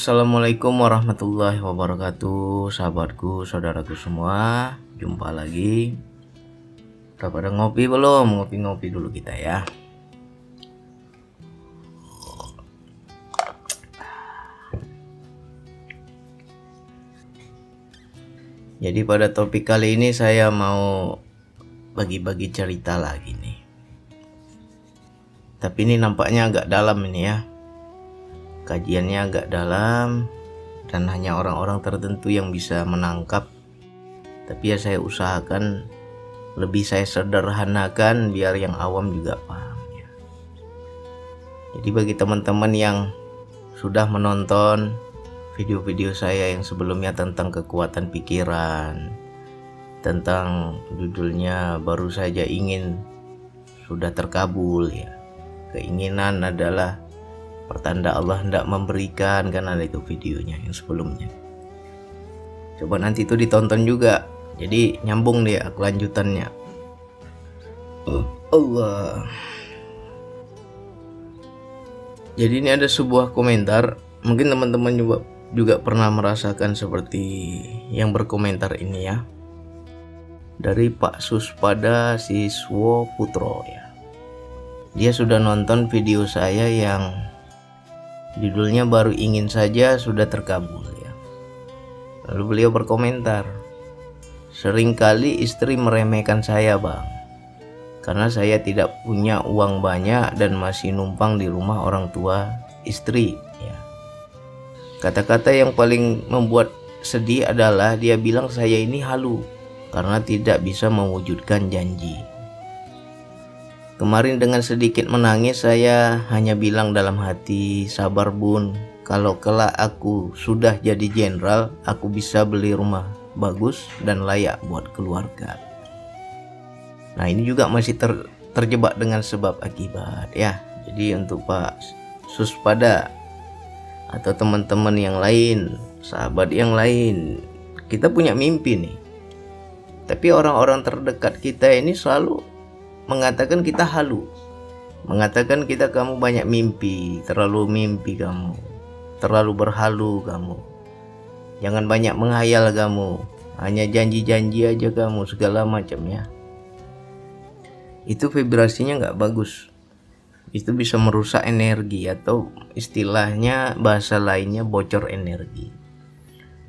Assalamualaikum warahmatullahi wabarakatuh, sahabatku, saudaraku semua. Jumpa lagi. Udah pada ngopi belum? Ngopi-ngopi dulu kita ya. Jadi pada topik kali ini saya mau bagi-bagi cerita lagi nih. Tapi ini nampaknya agak dalam ini ya. Kajiannya agak dalam dan hanya orang-orang tertentu yang bisa menangkap. Tapi ya saya usahakan lebih saya sederhanakan biar yang awam juga paham ya. Jadi bagi teman-teman yang sudah menonton video-video saya yang sebelumnya tentang kekuatan pikiran, tentang judulnya baru saja ingin sudah terkabul ya. Keinginan adalah pertanda Allah hendak memberikan, kan ada itu videonya yang sebelumnya. Coba nanti itu ditonton juga. Jadi nyambung dia kelanjutannya. Allah. Jadi ini ada sebuah komentar. Mungkin teman-teman juga pernah merasakan seperti yang berkomentar ini ya. Dari Pak Suspada Siswo Putro ya. Dia sudah nonton video saya yang judulnya baru ingin saja sudah terkabul ya. Lalu beliau berkomentar, seringkali istri meremehkan saya bang, karena saya tidak punya uang banyak dan masih numpang di rumah orang tua istri ya. Kata-kata yang paling membuat sedih adalah dia bilang saya ini halu karena tidak bisa mewujudkan janji. Kemarin dengan sedikit menangis saya hanya bilang dalam hati, sabar bun, kalau kelak aku sudah jadi jenderal, aku bisa beli rumah bagus dan layak buat keluarga. Nah ini juga masih terjebak dengan sebab akibat ya. Jadi untuk Pak Suspada atau teman-teman yang lain, sahabat yang lain, kita punya mimpi nih. Tapi orang-orang terdekat kita ini selalu mengatakan kita halu, mengatakan kamu banyak mimpi, terlalu mimpi kamu, terlalu berhalu kamu, jangan banyak menghayal kamu, hanya janji-janji aja kamu, segala macam ya. Itu vibrasinya nggak bagus, itu bisa merusak energi atau istilahnya bahasa lainnya bocor energi.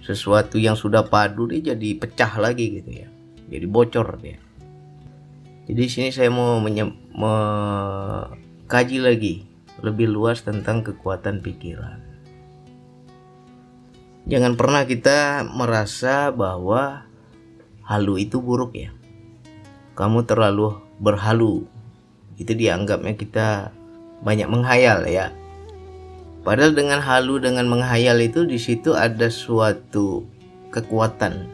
Sesuatu yang sudah padu dia jadi pecah lagi gitu ya, jadi bocor dia. Jadi sini saya mau mengkaji lagi lebih luas tentang kekuatan pikiran. Jangan pernah kita merasa bahwa halu itu buruk ya. Kamu terlalu berhalu, itu dianggapnya kita banyak menghayal ya. Padahal dengan halu, dengan menghayal itu di situ ada suatu kekuatan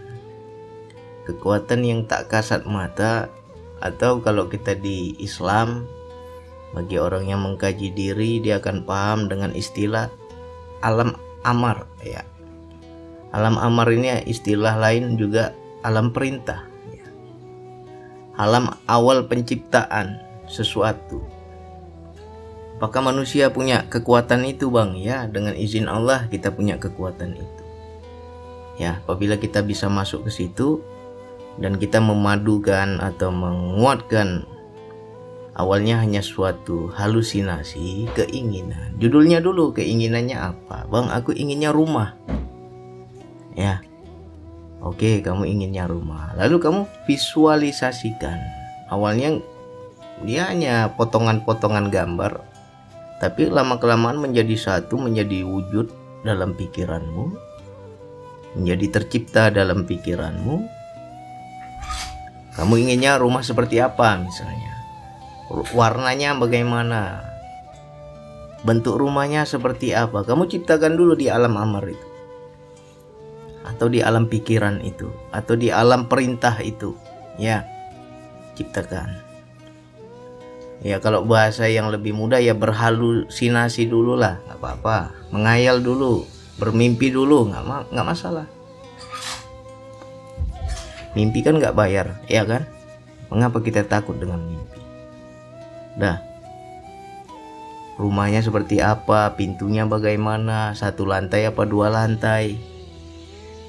yang tak kasat mata. Atau kalau kita di Islam, bagi orang yang mengkaji diri, dia akan paham dengan istilah alam amar ya. Alam amar ini istilah lain juga alam perintah ya. Alam awal penciptaan sesuatu. Apakah manusia punya kekuatan itu bang? Ya, dengan izin Allah kita punya kekuatan itu. Ya, apabila kita bisa masuk ke situ dan kita memadukan atau menguatkan awalnya hanya suatu halusinasi, keinginan. Judulnya dulu, keinginannya apa? Bang, aku inginnya rumah. Ya. Oke, kamu inginnya rumah. Lalu kamu visualisasikan. Awalnya dia hanya potongan-potongan gambar, tapi lama-kelamaan menjadi satu, menjadi wujud dalam pikiranmu, menjadi tercipta dalam pikiranmu. Kamu inginnya rumah seperti apa misalnya? Warnanya bagaimana? Bentuk rumahnya seperti apa? Kamu ciptakan dulu di alam amar itu. Atau di alam pikiran itu. Atau di alam perintah itu. Ya, ciptakan. Ya kalau bahasa yang lebih mudah ya berhalusinasi dulu lah. Gak apa-apa. Menghayal dulu. Bermimpi dulu. Gak masalah. Mimpi kan nggak bayar, ya kan? Mengapa kita takut dengan mimpi? Dah. rumahnya seperti apa, pintunya bagaimana, 1 lantai apa 2 lantai.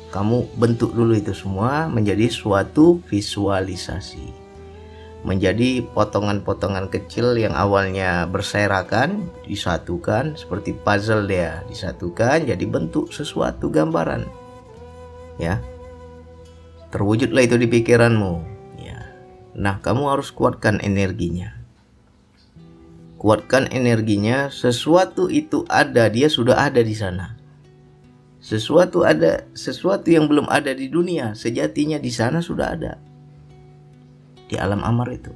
Kamu bentuk dulu itu semua menjadi suatu visualisasi, menjadi potongan-potongan kecil yang awalnya berserakan, disatukan seperti puzzle, dia disatukan jadi bentuk sesuatu gambaran, ya. Terwujudlah itu di pikiranmu, ya. Nah, kamu harus kuatkan energinya. Kuatkan energinya, sesuatu itu ada, dia sudah ada di sana. Sesuatu ada, sesuatu yang belum ada di dunia, sejatinya di sana sudah ada. Di alam amar itu,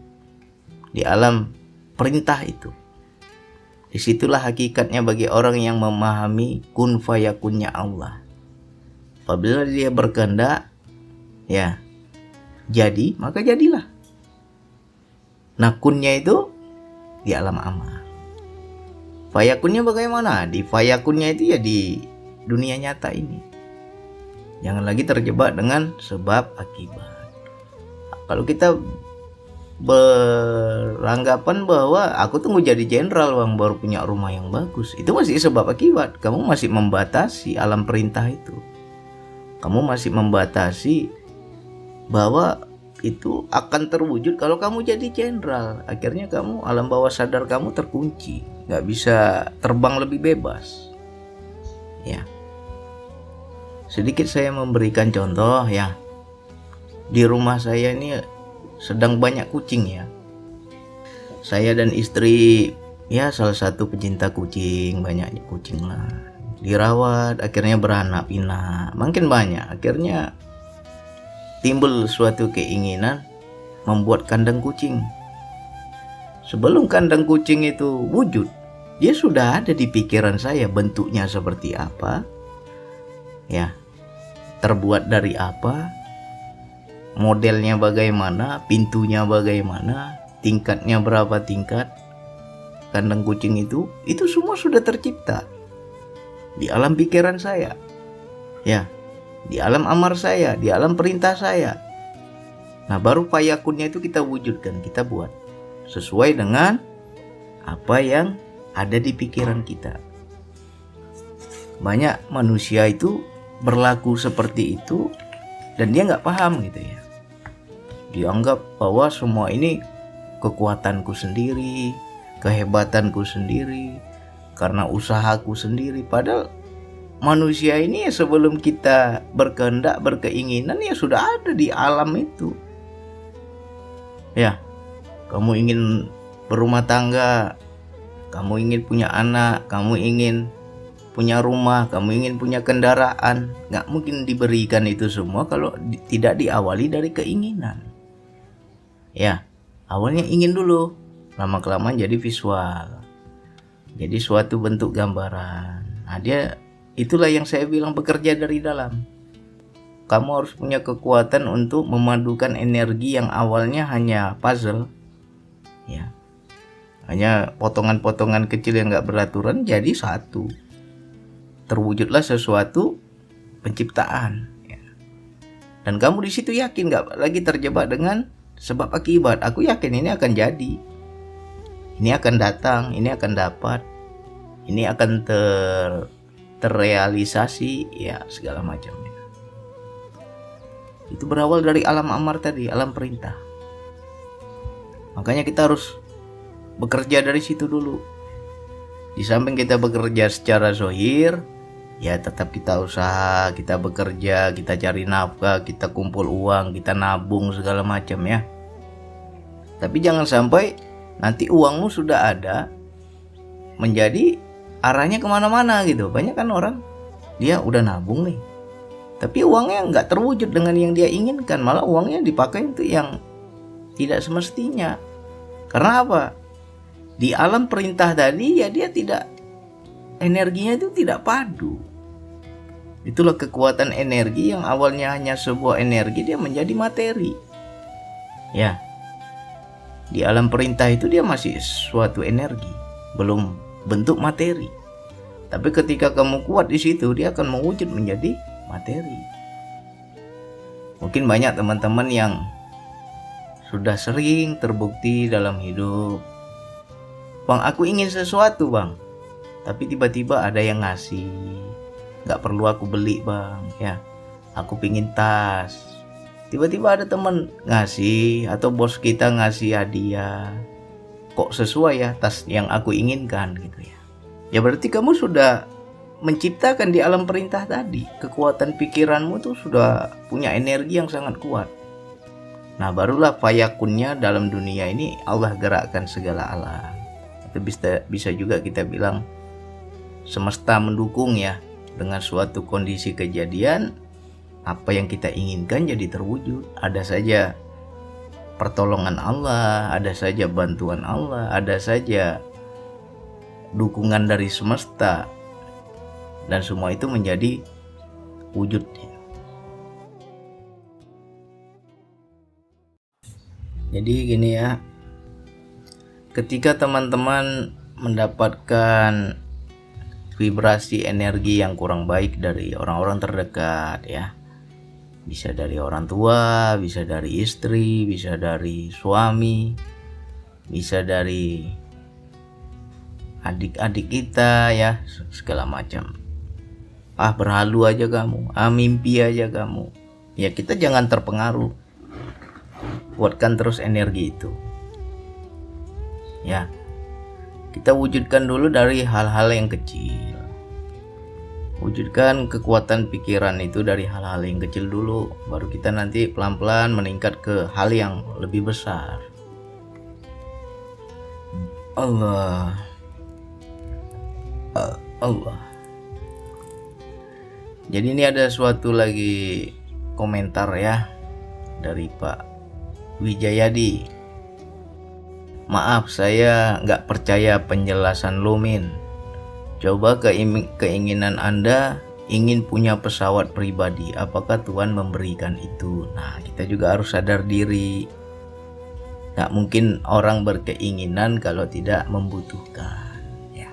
di alam perintah itu. Disitulah hakikatnya bagi orang yang memahami kun fayakunnya Allah. Apabila dia berkehendak, ya, jadi, maka jadilah. Nah, kunnya itu di alam amar. Fayakunnya bagaimana? Di fayakunnya itu ya di dunia nyata ini. Jangan lagi terjebak dengan sebab akibat. Kalau kita beranggapan bahwa aku tunggu jadi jenderal bang baru punya rumah yang bagus, itu masih sebab akibat. Kamu masih membatasi alam perintah itu. Kamu masih membatasi bahwa itu akan terwujud kalau kamu jadi jenderal. Akhirnya kamu, alam bawah sadar kamu terkunci, gak bisa terbang lebih bebas, ya. Sedikit saya memberikan contoh, ya. Di rumah saya ini sedang banyak kucing, ya. Saya dan istri, ya, salah satu pecinta kucing, banyak kucing lah. Dirawat, akhirnya beranak pinak, makin banyak. Akhirnya timbul suatu keinginan membuat kandang kucing. Sebelum kandang kucing itu wujud, dia sudah ada di pikiran saya bentuknya seperti apa, ya, terbuat dari apa, modelnya bagaimana, pintunya bagaimana, tingkatnya berapa tingkat kandang kucing itu semua sudah tercipta di alam pikiran saya, ya, di alam amar saya, di alam perintah saya. Nah, baru fayakunnya itu kita wujudkan, kita buat sesuai dengan apa yang ada di pikiran kita. Banyak manusia itu berlaku seperti itu dan dia nggak paham gitu, ya. Dianggap bahwa semua ini kekuatanku sendiri, kehebatanku sendiri, karena usahaku sendiri. Padahal manusia ini sebelum kita berkehendak, berkeinginan, ya sudah ada di alam itu. Ya, kamu ingin berumah tangga, kamu ingin punya anak, kamu ingin punya rumah, kamu ingin punya kendaraan. Nggak mungkin diberikan itu semua kalau tidak diawali dari keinginan. Ya, awalnya ingin dulu, lama-kelamaan jadi visual, jadi suatu bentuk gambaran. Nah, itulah yang saya bilang bekerja dari dalam. Kamu harus punya kekuatan untuk memadukan energi yang awalnya hanya puzzle, ya, hanya potongan-potongan kecil yang nggak beraturan jadi satu. Terwujudlah sesuatu penciptaan, ya. Dan kamu di situ yakin, nggak lagi terjebak dengan sebab akibat. Aku yakin ini akan jadi, ini akan datang, ini akan dapat, ini akan terrealisasi, ya, segala macamnya. Itu berawal dari alam amar tadi, alam perintah. Makanya kita harus bekerja dari situ dulu. Di samping kita bekerja secara zahir, ya tetap kita usaha, kita bekerja, kita cari nafkah, kita kumpul uang, kita nabung segala macam, ya. Tapi jangan sampai nanti uangmu sudah ada menjadi arahnya kemana-mana gitu. Banyak kan orang, dia udah nabung nih, tapi uangnya nggak terwujud dengan yang dia inginkan, malah uangnya dipakai untuk yang tidak semestinya. Karena apa? Di alam perintah tadi, ya, dia tidak, energinya itu tidak padu. Itulah kekuatan energi yang awalnya hanya sebuah energi, dia menjadi materi, ya. Di alam perintah itu dia masih suatu energi, belum bentuk materi. Tapi ketika kamu kuat di situ, dia akan mewujud menjadi materi. Mungkin banyak teman-teman yang sudah sering terbukti dalam hidup Bang, aku ingin sesuatu bang, tapi tiba-tiba ada yang ngasih, nggak perlu aku beli bang, ya aku pingin tas, tiba-tiba ada teman ngasih atau bos kita ngasih hadiah, kok sesuai ya tas yang aku inginkan gitu ya. Ya berarti kamu sudah menciptakan di alam perintah tadi, kekuatan pikiranmu tuh sudah punya energi yang sangat kuat. Nah barulah fayakunnya dalam dunia ini Allah gerakkan segala alam. Itu bisa juga kita bilang semesta mendukung ya, dengan suatu kondisi kejadian apa yang kita inginkan jadi terwujud. Ada saja pertolongan Allah, ada saja bantuan Allah, ada saja dukungan dari semesta, dan semua itu menjadi wujudnya. Jadi gini ya, ketika teman-teman mendapatkan vibrasi energi yang kurang baik dari orang-orang terdekat ya, bisa dari orang tua, bisa dari istri, bisa dari suami, bisa dari adik-adik kita ya, segala macam. Berhalu aja kamu, mimpi aja kamu, ya kita jangan terpengaruh, kuatkan terus energi itu ya. Kita wujudkan dulu dari hal-hal yang kecil, wujudkan kekuatan pikiran itu dari hal-hal yang kecil dulu, baru kita nanti pelan-pelan meningkat ke hal yang lebih besar. Allah. Jadi ini ada suatu lagi komentar ya dari Pak Wijayadi. Maaf, saya nggak percaya penjelasan Lumin. Coba keinginan Anda ingin punya pesawat pribadi, apakah Tuhan memberikan itu? Nah, kita juga harus sadar diri. Nggak mungkin orang berkeinginan kalau tidak membutuhkan ya.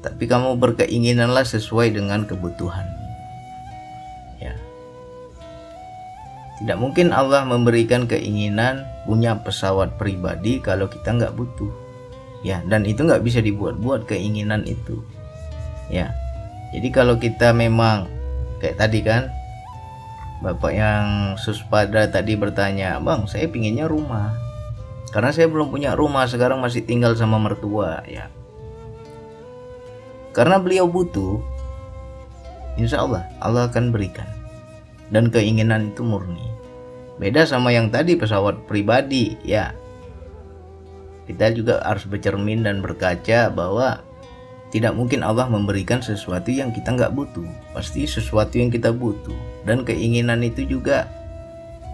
Tapi kamu berkeinginanlah sesuai dengan kebutuhan ya. Tidak mungkin Allah memberikan keinginan punya pesawat pribadi kalau kita nggak butuh ya, dan itu nggak bisa dibuat-buat keinginan itu ya. Jadi kalau kita memang kayak tadi kan Bapak yang Suspada tadi bertanya, bang saya pinginnya rumah karena saya belum punya rumah, sekarang masih tinggal sama mertua ya. Karena beliau butuh, insya Allah Allah akan berikan, dan keinginan itu murni. Beda sama yang tadi pesawat pribadi ya. Kita juga harus bercermin dan berkaca bahwa tidak mungkin Allah memberikan sesuatu yang kita nggak butuh. Pasti sesuatu yang kita butuh, dan keinginan itu juga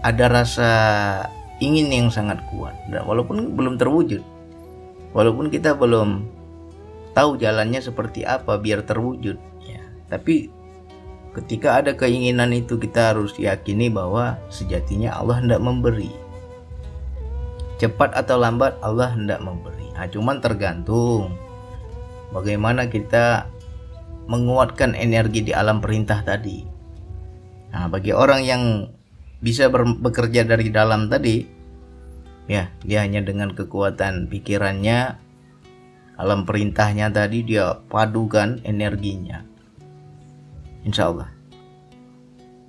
ada rasa ingin yang sangat kuat. Dan walaupun belum terwujud, walaupun kita belum tahu jalannya seperti apa biar terwujud ya, tapi ketika ada keinginan itu kita harus yakini bahwa sejatinya Allah hendak memberi. Cepat atau lambat Allah hendak memberi. Cuman tergantung bagaimana kita menguatkan energi di alam perintah tadi. Bagi orang yang bisa bekerja dari dalam tadi ya, dia hanya dengan kekuatan pikirannya, alam perintahnya tadi dia padukan energinya, insya Allah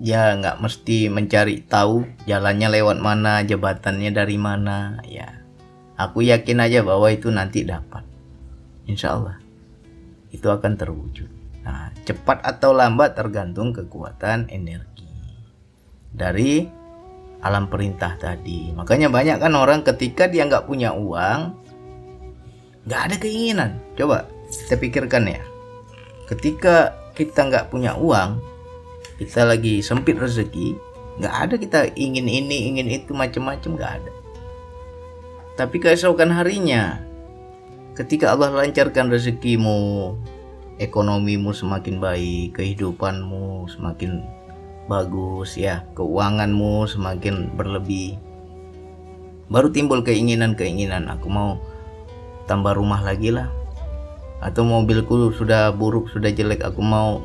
ya nggak mesti mencari tahu jalannya lewat mana, jabatannya dari mana ya. Aku yakin aja bahwa itu nanti dapat, insya Allah itu akan terwujud. Nah, cepat atau lambat tergantung kekuatan energi dari alam perintah tadi. Makanya banyak kan orang ketika dia nggak punya uang, nggak ada keinginan. Coba kita pikirkan ya, ketika kita nggak punya uang, kita lagi sempit rezeki, nggak ada kita ingin ini ingin itu macam-macam, nggak ada. Tapi keesokan harinya ketika Allah lancarkan rezekimu, ekonomimu semakin baik, kehidupanmu semakin bagus ya, keuanganmu semakin berlebih, baru timbul keinginan, aku mau tambah rumah lagi lah, atau mobilku sudah buruk, sudah jelek, aku mau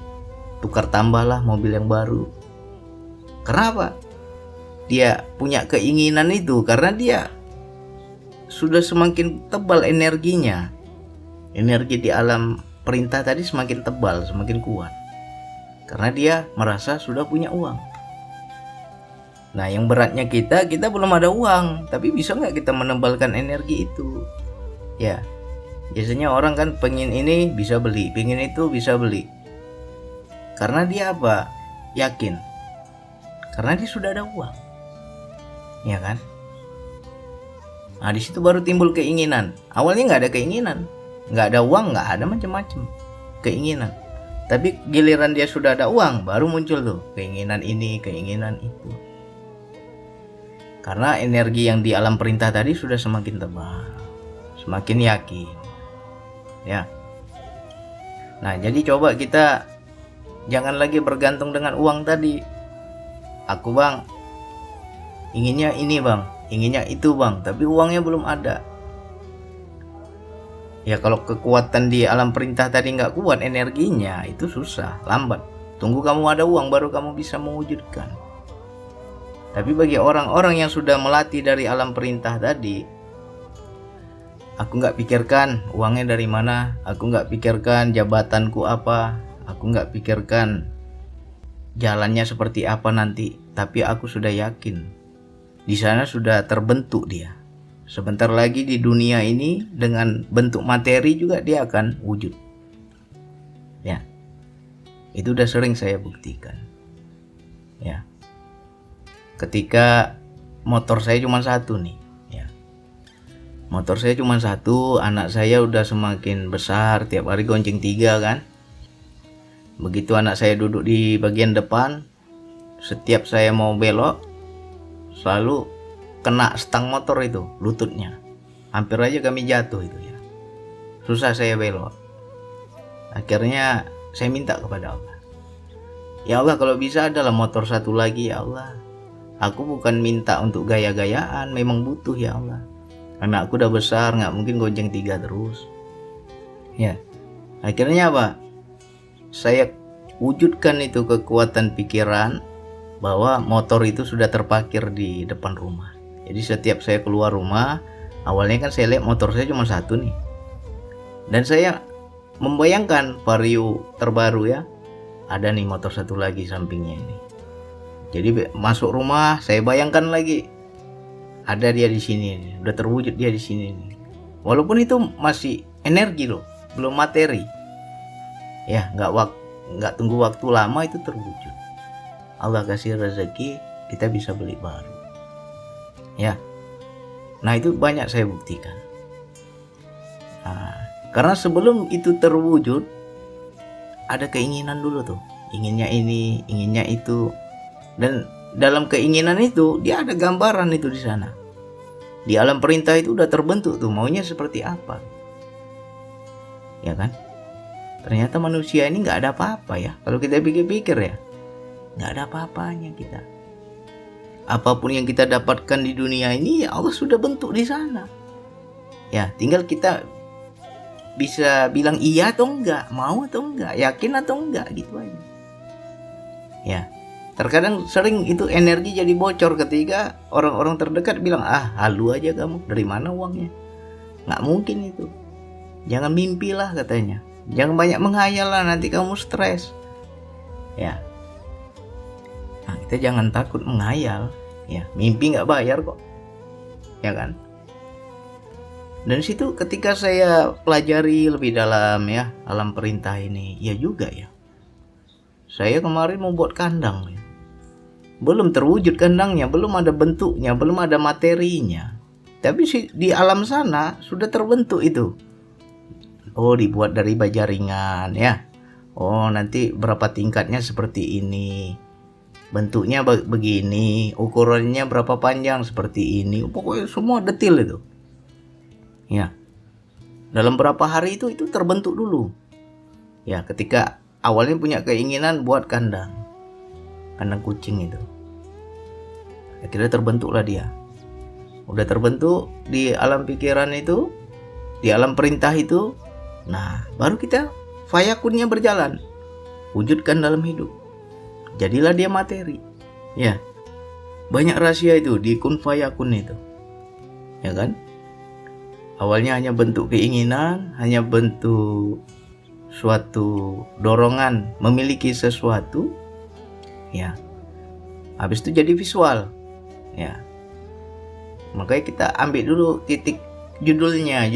tukar tambahlah mobil yang baru. Kenapa? Dia punya keinginan itu karena dia sudah semakin tebal energinya. Energi di alam perintah tadi semakin tebal, semakin kuat. Karena dia merasa sudah punya uang. Nah, yang beratnya kita belum ada uang, tapi bisa nggak kita menebalkan energi itu? Ya, biasanya orang kan pengen ini bisa beli, pengen itu bisa beli. Karena dia apa? Yakin. Karena dia sudah ada uang. Ya kan? Nah, di situ baru timbul keinginan. Awalnya nggak ada keinginan, nggak ada uang, nggak ada macam-macam keinginan. Tapi giliran dia sudah ada uang, baru muncul tuh keinginan ini, keinginan itu. Karena energi yang di alam perintah tadi sudah semakin tebal, semakin yakin. Ya. Nah, jadi coba kita jangan lagi bergantung dengan uang tadi. Aku bang, inginnya ini bang, inginnya itu bang, tapi uangnya belum ada. Ya kalau kekuatan di alam perintah tadi nggak kuat energinya, itu susah, lambat. Tunggu kamu ada uang baru kamu bisa mewujudkan. Tapi bagi orang-orang yang sudah melatih dari alam perintah tadi, aku nggak pikirkan uangnya dari mana, aku nggak pikirkan jabatanku apa, aku nggak pikirkan jalannya seperti apa nanti, tapi aku sudah yakin di sana sudah terbentuk dia. Sebentar lagi di dunia ini dengan bentuk materi juga dia akan wujud. Ya. Itu udah sering saya buktikan. Ya. Ketika motor saya cuma satu nih, ya. Motor saya cuma satu, anak saya udah semakin besar, tiap hari gonceng 3 kan. Begitu anak saya duduk di bagian depan, setiap saya mau belok selalu kena stang motor itu, lututnya. Hampir aja kami jatuh itu ya. Susah saya belok. Akhirnya saya minta kepada Allah. Ya Allah, kalau bisa adalah motor satu lagi ya Allah. Aku bukan minta untuk gaya-gayaan, memang butuh ya Allah. Anakku udah besar, nggak mungkin gonceng 3 terus. Ya. Akhirnya apa? Saya wujudkan itu kekuatan pikiran bahwa motor itu sudah terparkir di depan rumah. Jadi setiap saya keluar rumah, awalnya kan saya lihat motor saya cuma satu nih. Dan saya membayangkan Vario terbaru ya, ada nih motor satu lagi sampingnya ini. Jadi masuk rumah, saya bayangkan lagi ada dia di sini nih, udah terwujud dia di sini nih. Walaupun itu masih energi loh, belum materi. Ya, nggak tunggu waktu lama itu terwujud. Allah kasih rezeki, kita bisa beli baru. Ya, nah itu banyak saya buktikan. Nah, karena sebelum itu terwujud, ada keinginan dulu tuh, inginnya ini, inginnya itu, dan dalam keinginan itu dia ada gambaran itu di sana. Di alam perintah itu udah terbentuk tuh, maunya seperti apa, ya kan? Ternyata manusia ini nggak ada apa-apa ya, kalau kita pikir-pikir ya, nggak ada apa-apanya kita. Apapun yang kita dapatkan di dunia ini ya Allah sudah bentuk di sana. Ya, tinggal kita bisa bilang iya atau enggak, mau atau enggak, yakin atau enggak, gitu aja. Ya, terkadang sering itu energi jadi bocor ketika orang-orang terdekat bilang, ah halu aja kamu, dari mana uangnya? Nggak mungkin itu. Jangan mimpi lah katanya. Jangan banyak menghayal lah, nanti kamu stres. Ya. Nah, kita jangan takut menghayal, ya. Mimpi nggak bayar kok, ya kan? Dan situ ketika saya pelajari lebih dalam ya alam perintah ini, ya juga ya. Saya kemarin mau buat kandang, ya. Belum terwujud kandangnya, belum ada bentuknya, belum ada materinya. Tapi di alam sana sudah terbentuk itu. Oh, dibuat dari baja ringan ya. Oh, nanti berapa tingkatnya seperti ini. Bentuknya begini, ukurannya berapa panjang seperti ini. Pokoknya semua detail itu. Ya. Dalam berapa hari itu terbentuk dulu. Ya, ketika awalnya punya keinginan buat kandang. Kandang kucing itu. Akhirnya terbentuklah dia. Udah terbentuk di alam pikiran itu, di alam perintah itu. Nah, baru kita fayakunnya berjalan. Wujudkan dalam hidup. Jadilah dia materi. Ya. Banyak rahasia itu di kun fayakun itu. Ya kan? Awalnya hanya bentuk keinginan, hanya bentuk suatu dorongan memiliki sesuatu, ya. Habis itu jadi visual, ya. Makanya kita ambil dulu titik judulnya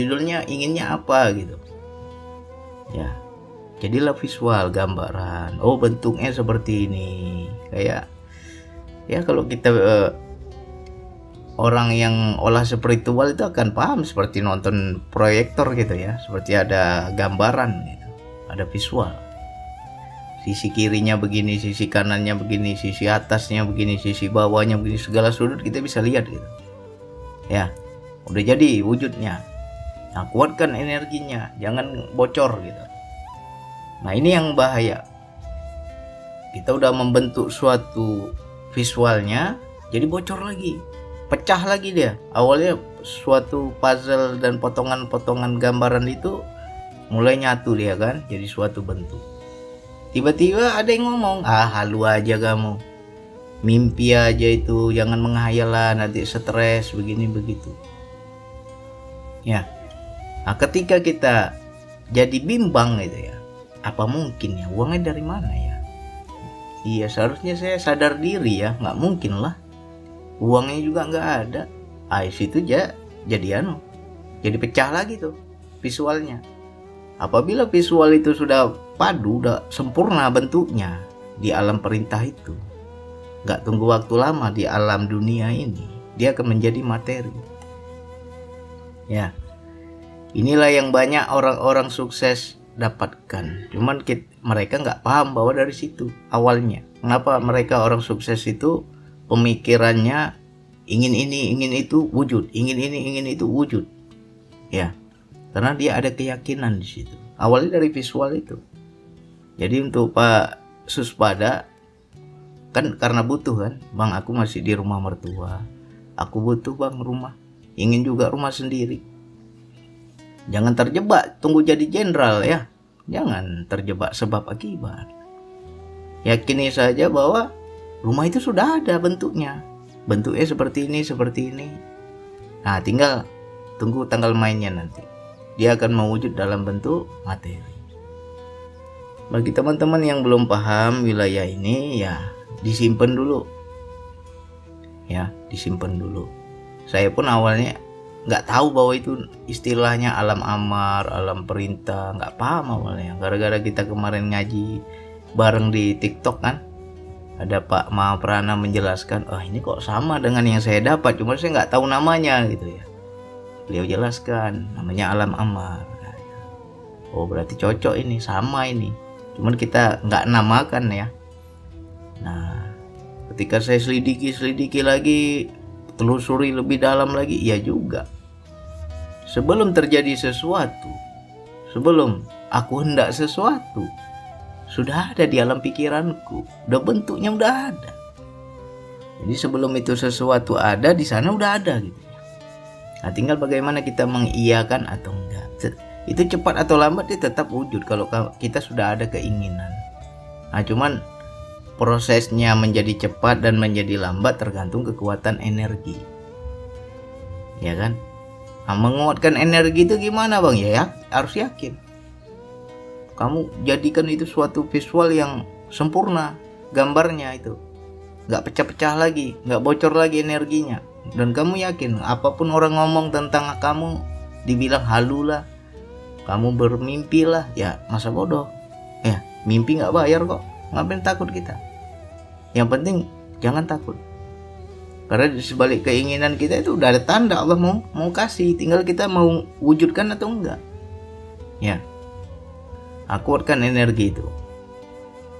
inginnya apa gitu, ya. Jadilah visual, gambaran. Oh, bentuknya seperti ini. Kayak ya kalau kita orang yang olah spiritual itu akan paham seperti nonton proyektor gitu ya, seperti ada gambaran gitu, ada visual. Sisi kirinya begini, sisi kanannya begini, sisi atasnya begini, sisi bawahnya begini, segala sudut kita bisa lihat gitu. Ya, udah jadi wujudnya. Nah, kuatkan energinya, jangan bocor gitu. Nah, ini yang bahaya. Kita udah membentuk suatu visualnya, jadi bocor lagi, pecah lagi dia. Awalnya suatu puzzle dan potongan-potongan gambaran itu mulai nyatu dia kan, jadi suatu bentuk. Tiba-tiba ada yang ngomong, halu aja kamu, mimpi aja itu, jangan menghayal lah, nanti stres begini begitu. Ya, nah ketika kita jadi bimbang gitu ya, apa mungkin ya, uangnya dari mana ya? Iya, seharusnya saya sadar diri ya, nggak mungkin lah, uangnya juga nggak ada. Situ jadi pecah lagi tuh visualnya. Apabila visual itu sudah padu, udah sempurna bentuknya di alam perintah itu, nggak tunggu waktu lama di alam dunia ini, dia akan menjadi materi. Ya, inilah yang banyak orang-orang sukses dapatkan. Cuman mereka nggak paham bahwa dari situ awalnya. Kenapa mereka orang sukses itu pemikirannya ingin ini, ingin itu wujud, ingin ini, ingin itu wujud. Ya, karena dia ada keyakinan di situ. Awalnya dari visual itu. Jadi untuk Pak Suspada kan karena butuh kan, Bang, aku masih di rumah mertua, aku butuh Bang rumah, ingin juga rumah sendiri. Jangan terjebak tunggu jadi jenderal ya, jangan terjebak sebab akibat. Yakini saja bahwa rumah itu sudah ada bentuknya seperti ini, seperti ini. Nah, tinggal tunggu tanggal mainnya nanti, dia akan mewujud dalam bentuk materi. Bagi teman-teman yang belum paham wilayah ini, ya disimpan dulu, ya disimpan dulu. Saya pun awalnya nggak tahu bahwa itu istilahnya alam amar, alam perintah, nggak paham awalnya. Gara-gara kita kemarin ngaji bareng di TikTok kan, ada Pak Mahaprana menjelaskan, ini kok sama dengan yang saya dapat, cuma saya nggak tahu namanya gitu ya. Beliau jelaskan namanya alam amar. Oh, berarti cocok ini, sama ini, cuman kita nggak namakan ya. Nah, ketika saya selidiki lagi, telusuri lebih dalam lagi, ya juga. Sebelum terjadi sesuatu, sebelum aku hendak sesuatu, sudah ada di alam pikiranku, udah bentuknya udah ada. Jadi sebelum itu sesuatu ada, di sana udah ada gitu. Nah, tinggal bagaimana kita mengiyakan atau enggak. Itu cepat atau lambat dia tetap wujud kalau kita sudah ada keinginan. Nah, cuman prosesnya menjadi cepat dan menjadi lambat tergantung kekuatan energi. Ya kan? Nah, menguatkan energi itu gimana Bang? Ya, harus yakin. Kamu jadikan itu suatu visual yang sempurna, gambarnya itu. Nggak pecah-pecah lagi, nggak bocor lagi energinya. Dan kamu yakin apapun orang ngomong tentang kamu, dibilang halu lah, kamu bermimpi lah, ya masa bodoh. Ya, mimpi nggak bayar kok, ngapain takut kita? Yang penting jangan takut, karena di sebalik keinginan kita itu udah ada tanda Allah mau kasih, tinggal kita mau wujudkan atau enggak. Ya, kuatkan energi itu.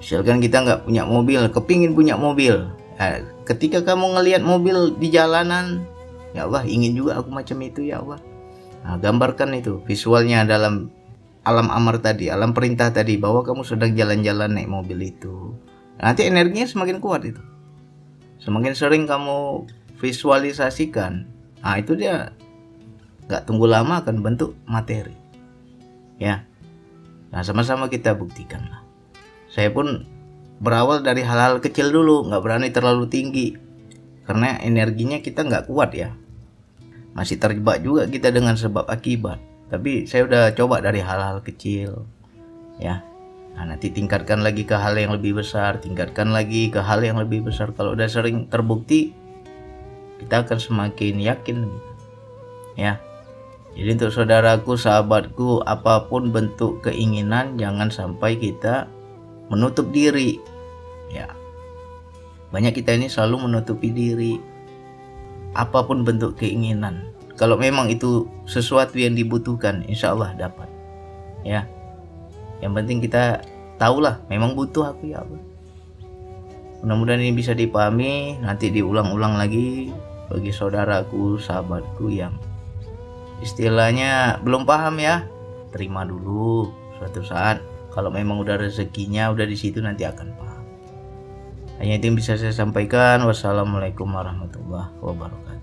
Misalkan kita nggak punya mobil, kepingin punya mobil. Nah, ketika kamu ngelihat mobil di jalanan, ya Allah, ingin juga aku macam itu ya Allah. Nah, gambarkan itu visualnya dalam alam amar tadi, alam perintah tadi, bahwa kamu sedang jalan-jalan naik mobil itu. Nanti energinya semakin kuat itu. Semakin sering kamu visualisasikan, nah itu dia nggak tunggu lama akan bentuk materi. Ya, nah sama-sama kita buktikan lah. Saya pun berawal dari hal-hal kecil dulu, nggak berani terlalu tinggi, karena energinya kita nggak kuat ya. masih terjebak juga kita dengan sebab akibat. Tapi saya udah coba dari hal-hal kecil ya. Nah, nanti tingkatkan lagi ke hal yang lebih besar, tingkatkan lagi ke hal yang lebih besar. Kalau udah sering terbukti, kita akan semakin yakin ya. Jadi untuk saudaraku, sahabatku, apapun bentuk keinginan, jangan sampai kita menutup diri ya. Banyak kita ini selalu menutupi diri apapun bentuk keinginan. Kalau memang itu sesuatu yang dibutuhkan, insya Allah dapat ya. Yang penting kita tahulah memang butuh aku ya Allah. Mudah-mudahan ini bisa dipahami. Nanti diulang-ulang lagi bagi saudaraku, sahabatku yang istilahnya belum paham ya. Terima dulu, suatu saat kalau memang udah rezekinya udah di situ nanti akan paham. Hanya itu yang bisa saya sampaikan. Wassalamualaikum warahmatullahi wabarakatuh.